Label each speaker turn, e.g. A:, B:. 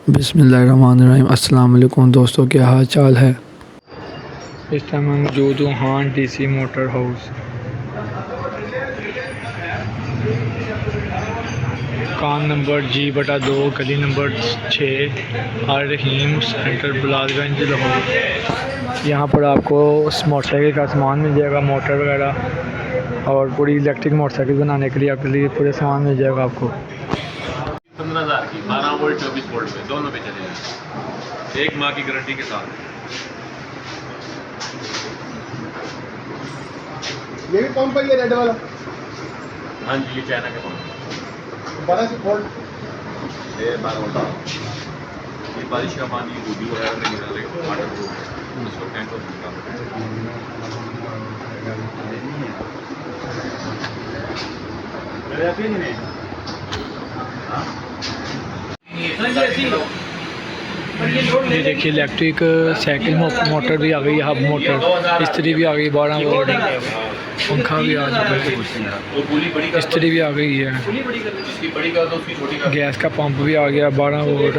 A: बिस्मिल्लाहिर्रहमानिर्रहीम। अस्सलाम वालेकुम दोस्तों, क्या हाल चाल है। इस टाइम मैं मौजूद हूँ हान डीसी मोटर हाउस, कान नंबर G/2, गली number 6, R Rahim centre Bilasganj Lahore. यहाँ पर आपको मोटरसाइकिल का सामान मिल जाएगा, मोटर वगैरह और पूरी इलेक्ट्रिक मोटरसाइकिल बनाने के लिए आपके लिए पूरे सामान मिल जाएगा आपको।
B: 15,000 की 12 वोल्ट 24 वोल्ट पे दोनों पे चलेगी, 1 माह की गारंटी के साथ।
C: ये भी पंप है, ये रेड वाला।
B: हाँ जी, ये चाइना के पंप
C: 12 वोल्ट।
B: ये 12 वोल्ट। ये बारिश का पानी गोभी वगैरह में निकल रहे वाटर प्रूफ इसको टैंक और
A: ये देखिए इलेक्ट्रिक साइकिल मोटर भी आ गई, हब मोटर इस्त्री भी आ गई 12 वोल्ट, पंखा भी आ चुका है, इस्त्री भी आ गई है, गैस का पंप भी आ गया 12 वोल्ट।